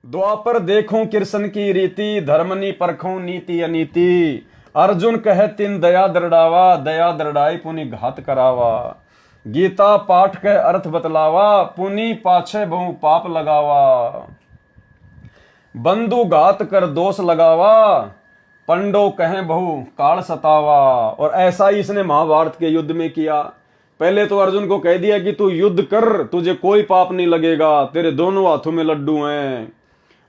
द्वापर देखूं कृष्ण की रीति, धर्मनी परखूं नीति अनीति। अर्जुन कहे तिन दया दृढ़ावा, दया दृढ़ाई पुनि घात करावा। गीता पाठ के अर्थ बतलावा, पुनि पाछे बहु पाप लगावा। बंधु घात कर दोष लगावा, पंडो कहें बहु काल सतावा। और ऐसा ही इसने महाभारत के युद्ध में किया। पहले तो अर्जुन को कह दिया कि तू युद्ध कर, तुझे कोई पाप नहीं लगेगा, तेरे दोनों हाथों में लड्डू हैं।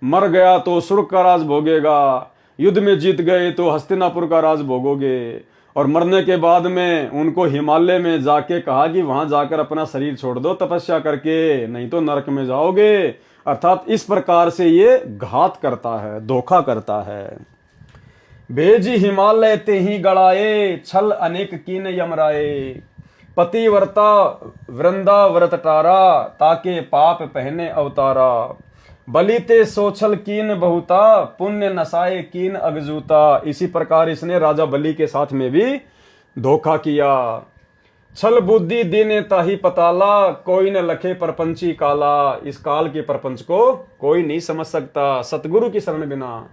मर गया तो स्वर्ग का राज भोगेगा, युद्ध में जीत गए तो हस्तिनापुर का राज भोगोगे। और मरने के बाद में उनको हिमालय में जाके कहा कि वहां जाकर अपना शरीर छोड़ दो तपस्या करके, नहीं तो नरक में जाओगे। अर्थात इस प्रकार से ये घात करता है, धोखा करता है। भेजी हिमालय ते ही गड़ाए, छल अनेक कीन यमराए। पतिव्रता वृंदा व्रत टारा, ताके पाप पहने अवतारा। बलिते सोछल कीन बहुता, पुण्य नसाए कीन अगजूता। इसी प्रकार इसने राजा बलि के साथ में भी धोखा किया। छल बुद्धि दीने ताही पताला, कोई न लखे परपंची काला। इस काल के परपंच को कोई नहीं समझ सकता सतगुरु की शरण बिना।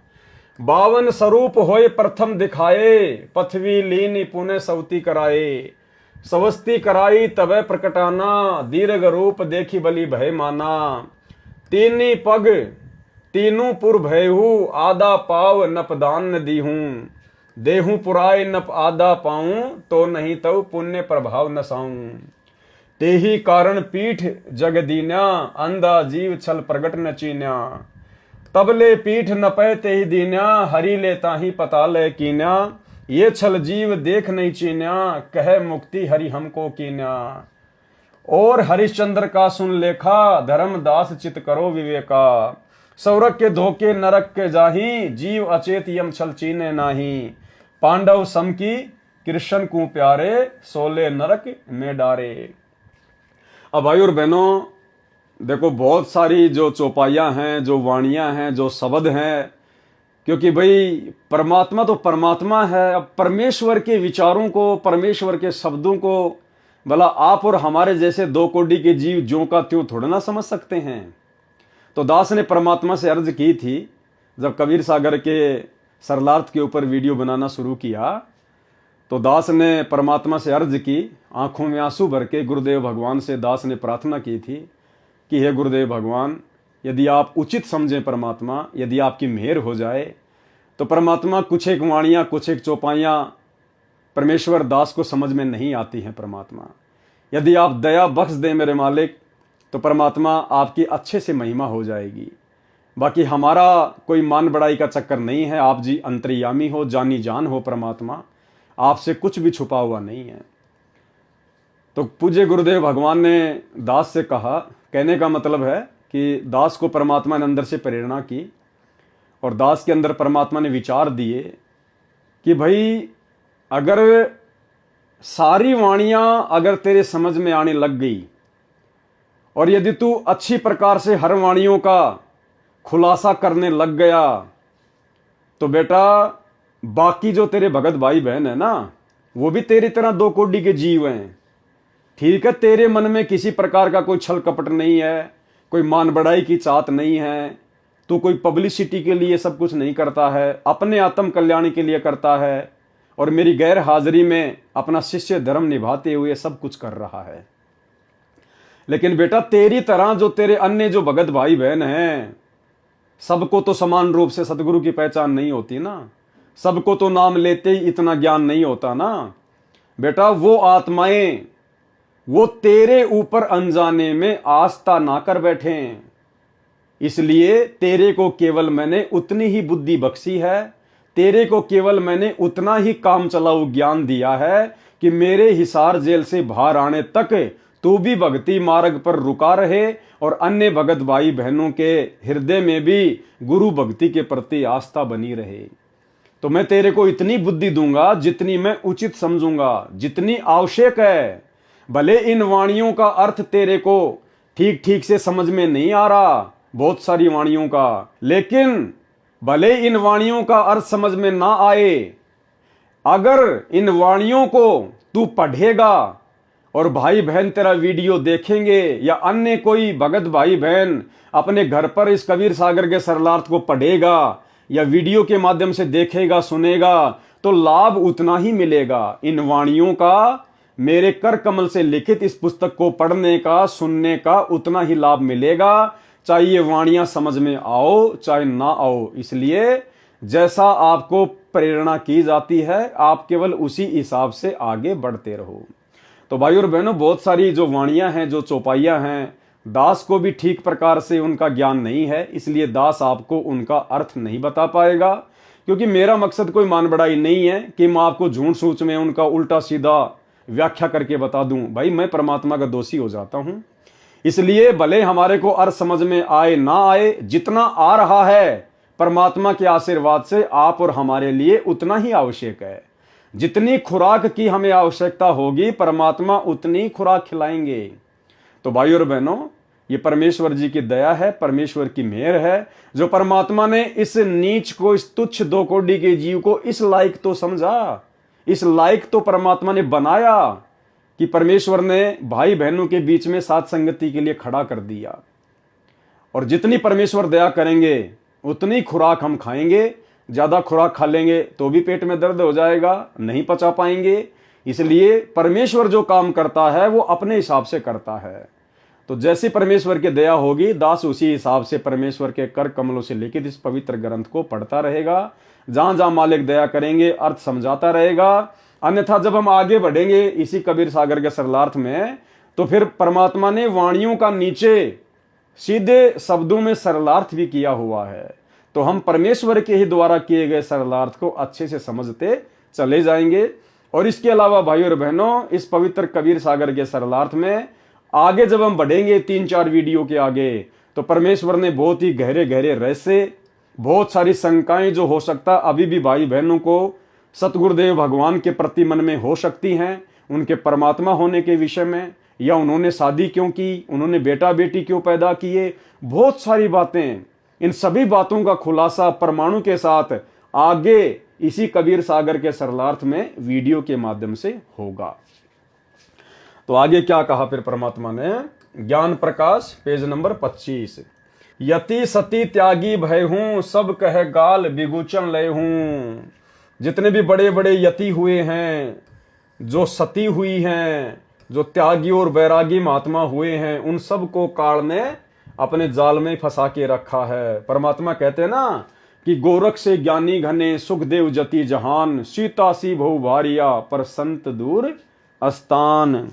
बावन स्वरूप होए प्रथम दिखाए, पृथ्वी लीन पुणे सवती कराए। सवस्ती कराई तबे प्रकटाना, दीर्घ रूप देखी बलि भय माना। तीनी पग तीनू पुर भयहू, आधा पाव नपदान न दीहूं। देहूं पुराय नप आधा पाऊं, तो नहीं तो पुण्य प्रभाव नसाऊं। तेही कारण पीठ जग दीन्या, अंधा जीव छल प्रगट न चीन्या। तबले पीठ नपै तेही दीन्या, हरि ले ताही पता ले कीन्या। ये छल जीव देख नहीं चीन्या, कहे मुक्ति हरि हमको कीन्या। और हरिश्चंद्र का सुन लेखा, धर्मदास चित करो विवेका। सौरक के धोखे नरक के जाही, जीव अचेत यम छल चीने नाही। पांडव सम की कृष्ण को प्यारे, सोले नरक में डारे। अब भाई और बहनों देखो, बहुत सारी जो चौपाइयां हैं, जो वाणियां हैं, जो शब्द हैं, क्योंकि भाई परमात्मा तो परमात्मा है। अब परमेश्वर के विचारों को, परमेश्वर के शब्दों को भला आप और हमारे जैसे दो कोटि के जीव ज्यों का त्यों थोड़ा ना समझ सकते हैं। तो दास ने परमात्मा से अर्ज की थी, जब कबीर सागर के सरलार्थ के ऊपर वीडियो बनाना शुरू किया, तो दास ने परमात्मा से अर्ज की, आंखों में आंसू भर के गुरुदेव भगवान से दास ने प्रार्थना की थी कि हे गुरुदेव भगवान, यदि आप उचित समझें परमात्मा, यदि आपकी मेहर हो जाए तो परमात्मा कुछ एक वाणियाँ, कुछ एक चौपाइयाँ परमेश्वर दास को समझ में नहीं आती हैं। परमात्मा यदि आप दया बख्श दें मेरे मालिक, तो परमात्मा आपकी अच्छे से महिमा हो जाएगी। बाकी हमारा कोई मान बढ़ाई का चक्कर नहीं है। आप जी अंतर्यामी हो, जानी जान हो परमात्मा, आपसे कुछ भी छुपा हुआ नहीं है। तो पूज्य गुरुदेव भगवान ने दास से कहा, कहने का मतलब है कि दास को परमात्मा ने अंदर से प्रेरणा की और दास के अंदर परमात्मा ने विचार दिए कि भाई अगर सारी वाणियां अगर तेरे समझ में आने लग गई और यदि तू अच्छी प्रकार से हर वाणियों का खुलासा करने लग गया, तो बेटा बाकी जो तेरे भगत भाई बहन है ना, वो भी तेरी तरह दो कोटि के जीव हैं। ठीक है, तेरे मन में किसी प्रकार का कोई छल कपट नहीं है, कोई मान बढ़ाई की चाहत नहीं है, तू कोई पब्लिसिटी के लिए सब कुछ नहीं करता है, अपने आत्म कल्याण के लिए करता है और मेरी गैर हाजिरी में अपना शिष्य धर्म निभाते हुए सब कुछ कर रहा है। लेकिन बेटा तेरी तरह जो तेरे अन्य जो भगत भाई बहन हैं, सबको तो समान रूप से सदगुरु की पहचान नहीं होती ना, सबको तो नाम लेते ही इतना ज्ञान नहीं होता ना। बेटा वो आत्माएं वो तेरे ऊपर अनजाने में आस्था ना कर बैठे, इसलिए तेरे को केवल मैंने उतनी ही बुद्धि बख्शी है, तेरे को केवल मैंने उतना ही काम चलाऊ ज्ञान दिया है कि मेरे हिसार जेल से बाहर आने तक तू भी भक्ति मार्ग पर रुका रहे और अन्य भगत भाई बहनों के हृदय में भी गुरु भक्ति के प्रति आस्था बनी रहे। तो मैं तेरे को इतनी बुद्धि दूंगा जितनी मैं उचित समझूंगा, जितनी आवश्यक है। भले इन वाणियों का अर्थ तेरे को ठीक ठीक से समझ में नहीं आ रहा, बहुत सारी वाणियों का, लेकिन भले इन वाणियों का अर्थ समझ में ना आए, अगर इन वाणियों को तू पढ़ेगा और भाई बहन तेरा वीडियो देखेंगे या अन्य कोई भगत भाई बहन अपने घर पर इस कबीर सागर के सरलार्थ को पढ़ेगा या वीडियो के माध्यम से देखेगा सुनेगा तो लाभ उतना ही मिलेगा। इन वाणियों का, मेरे कर कमल से लिखित इस पुस्तक को पढ़ने का सुनने का उतना ही लाभ मिलेगा, चाहे ये वाणियां समझ में आओ चाहे ना आओ। इसलिए जैसा आपको प्रेरणा की जाती है आप केवल उसी हिसाब से आगे बढ़ते रहो। तो भाई और बहनों, बहुत सारी जो वाणियां हैं, जो चौपाइयां हैं, दास को भी ठीक प्रकार से उनका ज्ञान नहीं है, इसलिए दास आपको उनका अर्थ नहीं बता पाएगा। क्योंकि मेरा मकसद कोई मान बढ़ाई नहीं है कि मैं आपको झूठ सूच में उनका उल्टा सीधा व्याख्या करके बता दूं। भाई मैं परमात्मा का दोषी हो जाता हूं। इसलिए भले हमारे को अर्थ समझ में आए ना आए, जितना आ रहा है परमात्मा के आशीर्वाद से आप और हमारे लिए उतना ही आवश्यक है। जितनी खुराक की हमें आवश्यकता होगी परमात्मा उतनी खुराक खिलाएंगे। तो भाई और बहनों, ये परमेश्वर जी की दया है, परमेश्वर की मेहर है, जो परमात्मा ने इस नीच को, इस तुच्छ दो कोड़ी के जीव को इस लायक तो समझा, इस लायक तो परमात्मा ने बनाया कि परमेश्वर ने भाई बहनों के बीच में साथ संगति के लिए खड़ा कर दिया। और जितनी परमेश्वर दया करेंगे उतनी खुराक हम खाएंगे। ज्यादा खुराक खा लेंगे तो भी पेट में दर्द हो जाएगा, नहीं पचा पाएंगे। इसलिए परमेश्वर जो काम करता है वो अपने हिसाब से करता है। तो जैसी परमेश्वर की दया होगी दास उसी हिसाब से परमेश्वर के कर कमलों से लिखित इस पवित्र ग्रंथ को पढ़ता रहेगा। जहां जहां मालिक दया करेंगे अर्थ समझाता रहेगा। अन्यथा जब हम आगे बढ़ेंगे इसी कबीर सागर के सरलार्थ में, तो फिर परमात्मा ने वाणियों का नीचे सीधे शब्दों में सरलार्थ भी किया हुआ है। तो हम परमेश्वर के ही द्वारा किए गए सरलार्थ को अच्छे से समझते चले जाएंगे। और इसके अलावा भाई और बहनों, इस पवित्र कबीर सागर के सरलार्थ में आगे जब हम बढ़ेंगे 3-4 वीडियो के आगे, तो परमेश्वर ने बहुत ही गहरे गहरे रहस्य, बहुत सारी शंकाएं जो हो सकता अभी भी भाई बहनों को सतगुरुदेव भगवान के प्रति मन में हो सकती हैं, उनके परमात्मा होने के विषय में, या उन्होंने शादी क्यों की, उन्होंने बेटा बेटी क्यों पैदा किए, बहुत सारी बातें, इन सभी बातों का खुलासा परमाणु के साथ आगे इसी कबीर सागर के सरलार्थ में वीडियो के माध्यम से होगा। तो आगे क्या कहा फिर परमात्मा ने, ज्ञान प्रकाश पेज नंबर 25, यति सती त्यागी भय हूं सब कह गाल बिगुचन लय हूं। जितने भी बड़े बड़े यति हुए हैं, जो सती हुई हैं, जो त्यागी और बैरागी महात्मा हुए हैं, उन सब को काल ने अपने जाल में फंसा के रखा है। परमात्मा कहते हैं ना कि गोरख से ज्ञानी घने सुखदेव जति जहान, सीता सी बहु भारिया पर संत दूर अस्तान।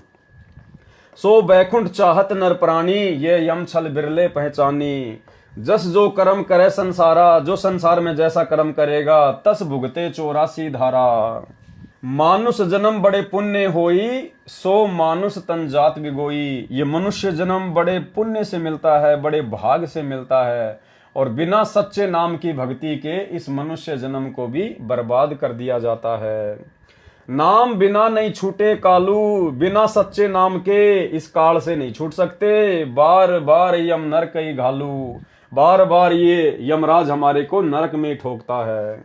सो बैकुंठ चाहत नर प्राणी ये यम छल बिरले पहचानी। जस जो कर्म करे संसारा, जो संसार में जैसा कर्म करेगा तस भुगते 84 धारा। मानुष जन्म बड़े पुण्य होई सो मानुष तन जात बिगोई। ये मनुष्य जन्म बड़े पुण्य से मिलता है, बड़े भाग से मिलता है, और बिना सच्चे नाम की भक्ति के इस मनुष्य जन्म को भी बर्बाद कर दिया जाता है। नाम बिना नहीं छूटे कालू, बिना सच्चे नाम के इस काल से नहीं छूट सकते। बार बार यम नरक ही घालू, बार बार ये यमराज हमारे को नरक में ठोकता है।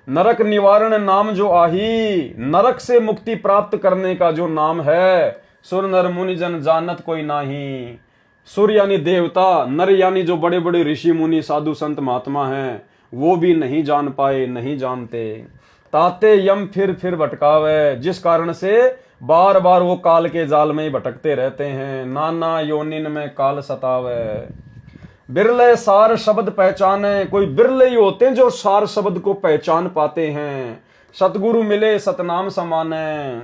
नरक निवारण नाम जो आही, नरक से मुक्ति प्राप्त करने का जो नाम है, सुर नर मुनि जन जानत कोई नाही। सुर यानी देवता, नर यानी जो बड़े बड़े ऋषि मुनि साधु संत महात्मा हैं, वो भी नहीं जान पाए, नहीं जानते। ताते यम फिर भटकावे, जिस कारण से बार बार वो काल के जाल में भटकते रहते हैं। नाना योनिन में काल सतावे। बिरले सार शब्द पहचाने, कोई बिरले ही होते हैं जो सार शब्द को पहचान पाते हैं। सतगुरु मिले सतनाम समाने,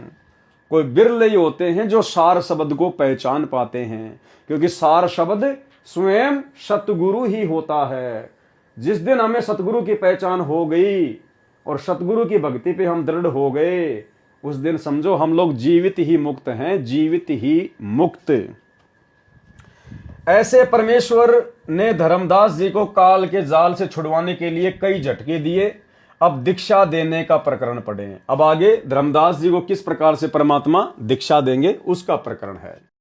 कोई बिरले ही होते हैं जो सार शब्द को पहचान पाते हैं, क्योंकि सार शब्द स्वयं सतगुरु ही होता है। जिस दिन हमें सतगुरु की पहचान हो गई और सतगुरु की भक्ति पे हम दृढ़ हो गए, उस दिन समझो हम लोग जीवित ही मुक्त हैं, जीवित ही मुक्त। ऐसे परमेश्वर ने धर्मदास जी को काल के जाल से छुड़वाने के लिए कई झटके दिए। अब दीक्षा देने का प्रकरण पढ़ें। अब आगे धर्मदास जी को किस प्रकार से परमात्मा दीक्षा देंगे उसका प्रकरण है।